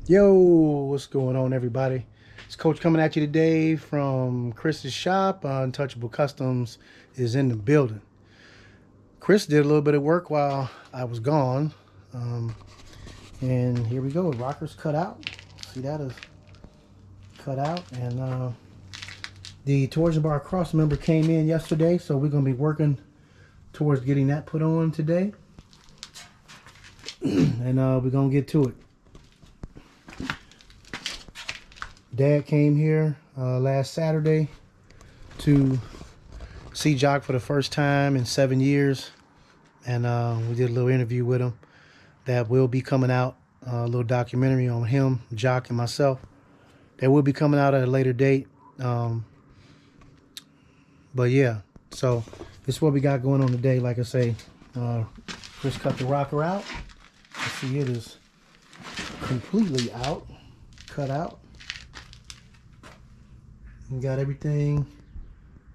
Yo, what's going on, everybody? It's Coach coming at you today from Chris's shop. Untouchable Customs is in the building. Chris did a little bit of work while I was gone. And here we go. Rockers cut out. See, that is cut out. And the torsion bar cross member came in yesterday, so we're going to be working towards getting that put on today. And we're going to get to it. Dad came here last Saturday to see Jock for the first time in 7 years, and we did a little interview with him that will be coming out, a little documentary on him, Jock, and myself. That will be coming out at a later date. But yeah, so this is what we got going on today. Like I say, Chris cut the rocker out. You see, it is completely out, cut out. We got everything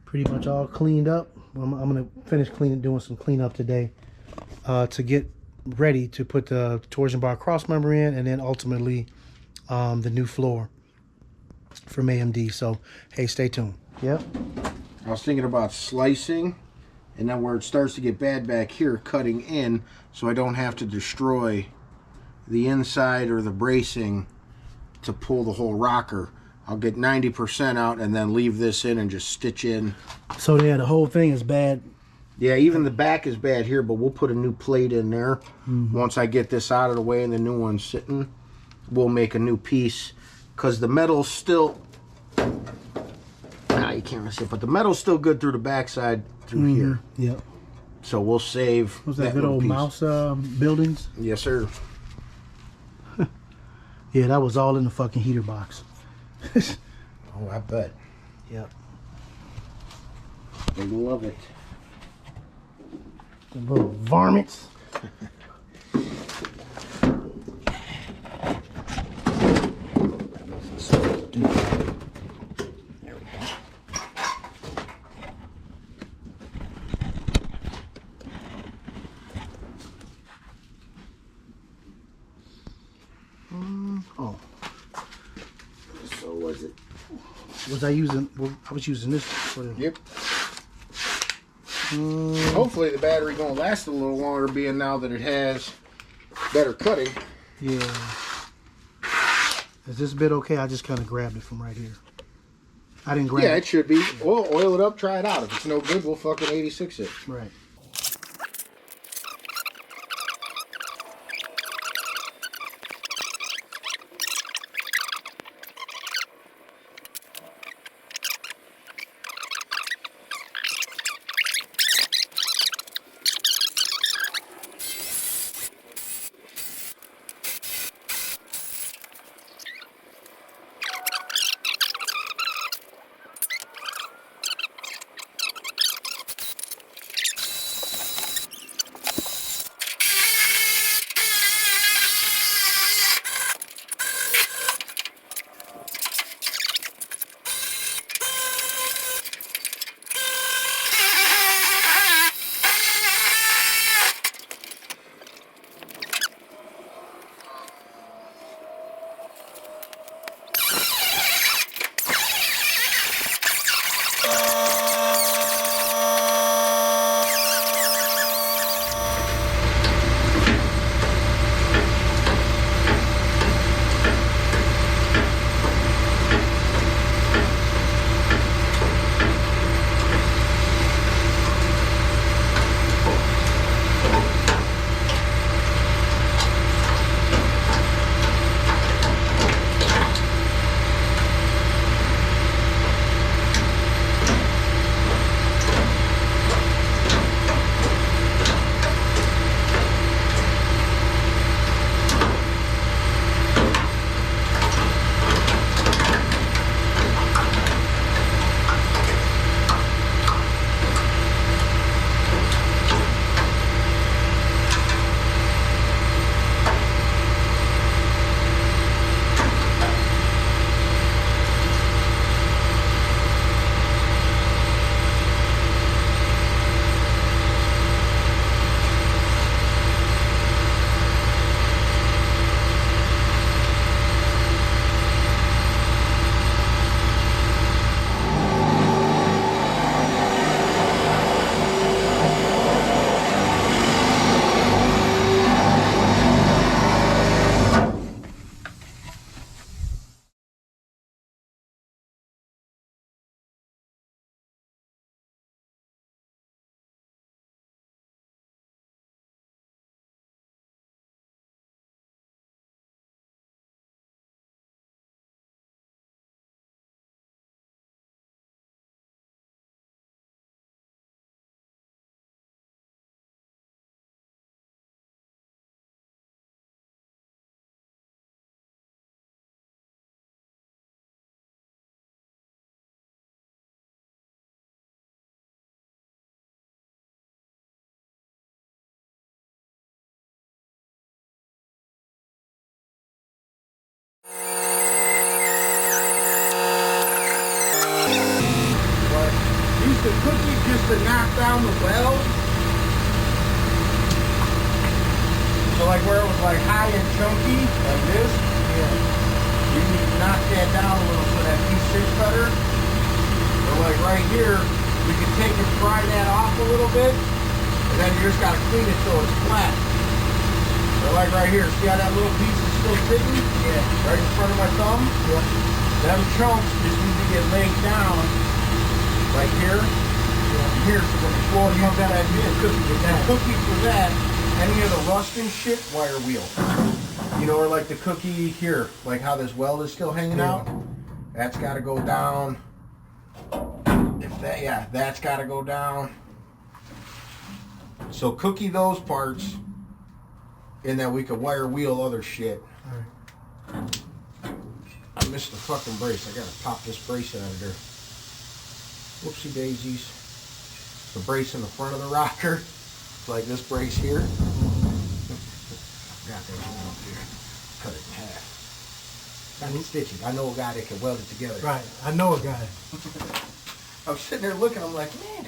pretty much all cleaned up. I'm gonna finish doing some cleanup today to get ready to put the torsion bar cross member in, and then ultimately the new floor from AMD. So hey, stay tuned. Yep. I was thinking about slicing, and then where it starts to get bad back here, cutting in, so I don't have to destroy the inside or the bracing to pull the whole rocker. I'll get 90% out and then leave this in and just stitch in. So yeah, the whole thing is bad. Yeah, even the back is bad here, but we'll put a new plate in there. Once I get this out of the way and the new one's sitting, we'll make a new piece. Because the metal's still... you can't really see it, but the metal's still good through the backside through here. Yep. So we'll save Was that good old piece. mouse buildings? Yes, sir. Yeah, that was all in the fucking heater box. Oh, I bet. Yep. They love it. The little varmints. There we go. Oh. So was it? Was I using? Well, I was using this for the. Yep. Hopefully the battery gonna last a little longer, being now that it has better cutting. Yeah. Is this bit okay? I just kind of grabbed it from right here. I didn't grab Yeah, it. it should be. Well, oil it up, try it out. If it's no good, we'll fucking 86 it. Right. the cookie just to knock down the weld. So like where it was like high and chunky, like this, you need to knock that down a little so that P6 cutter. Or like right here, you can take and pry that off a little bit, and then you just gotta clean it so it's flat. So like right here, see how that little piece is still sitting? Yeah. Right in front of my thumb? Yeah. Them chunks just need to get laid down, like here. Yeah. Here, so when the floor comes out, that cookie with that. Cookie for that, any of the rust and shit, wire wheel. You know, or like the cookie here, like how this weld is still hanging out. That's got to go down. If that, yeah, that's got to go down. So cookie those parts, and then we could wire wheel other shit. I missed the fucking brace. I gotta pop this brace out of there. Whoopsie daisies. The brace in the front of the rocker, like this brace here. Got that one up here. Cut it in half. I can stitch it. I know a guy that can weld it together. Right. I know a guy. I'm sitting there looking. I'm like, man.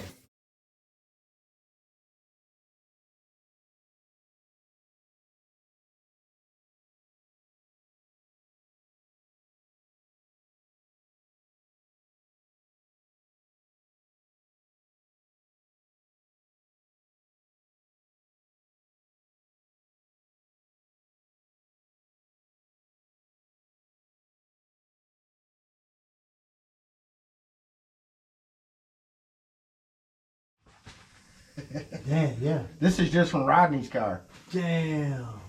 Damn, yeah. This is just from Rodney's car. Damn.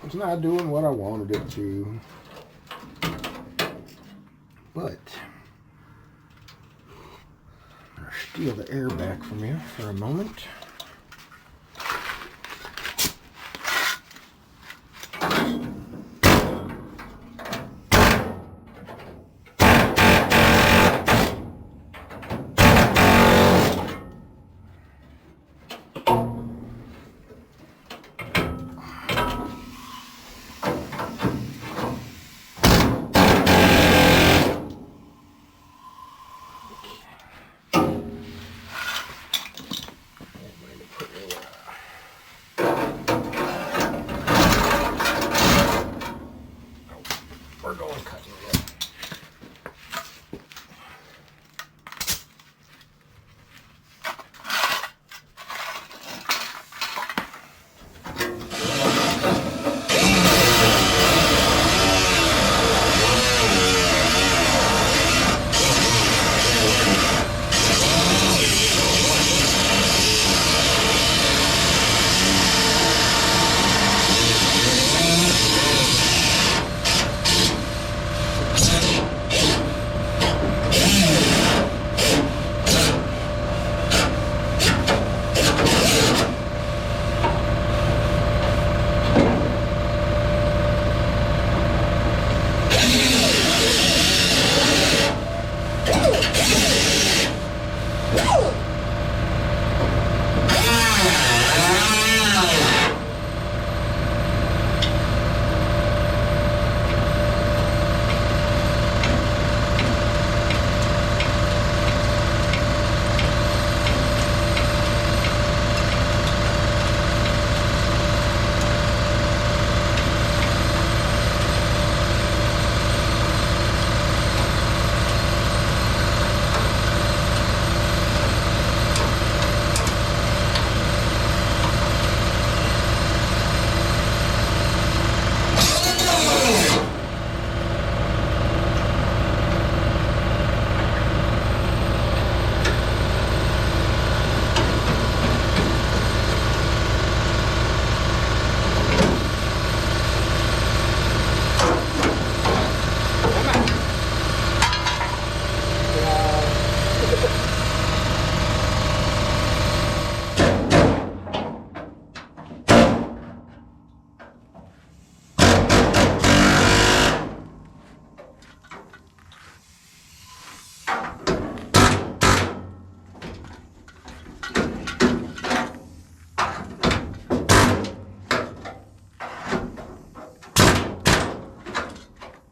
It's not doing what I wanted it to. But I'm gonna steal the air back from you for a moment.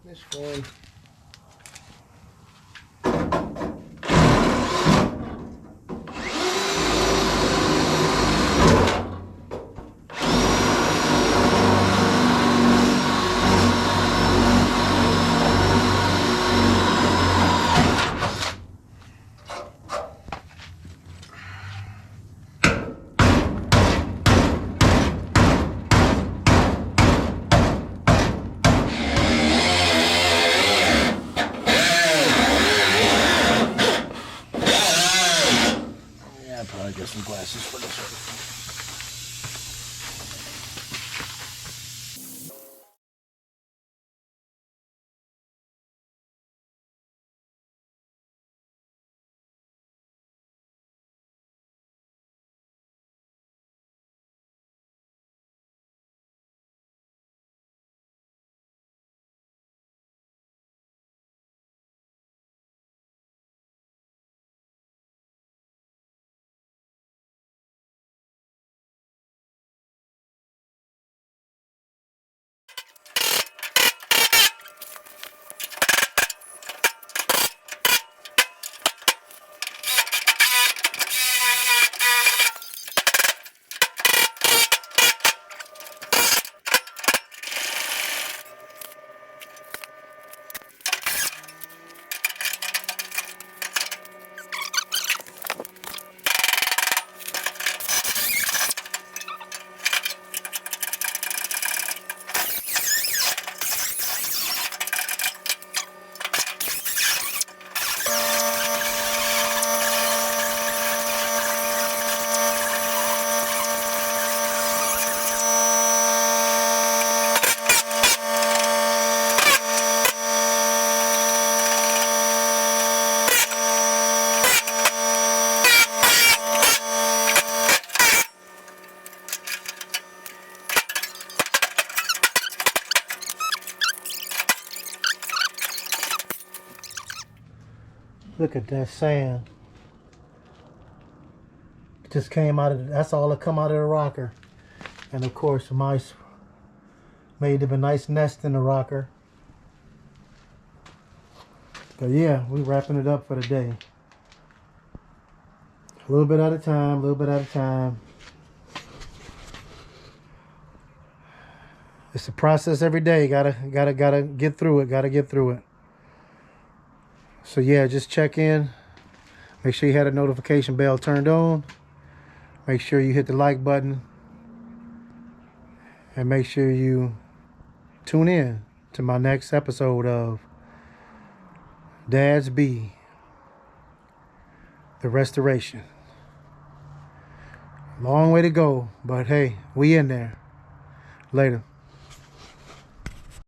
This one. Yeah, I'll probably get some glasses for this one. Look at that sand. It just came out of, that's all that come out of the rocker. And of course, mice made them a nice nest in the rocker. But yeah, we're wrapping it up for the day. A little bit at a time, a little bit at a time. It's a process every day. Gotta get through it. Gotta get through it. So yeah, just check in. Make sure you had a notification bell turned on. Make sure you hit the like button. And make sure you tune in to my next episode of Dad's Bee, the restoration. Long way to go, but hey, we in there. Later.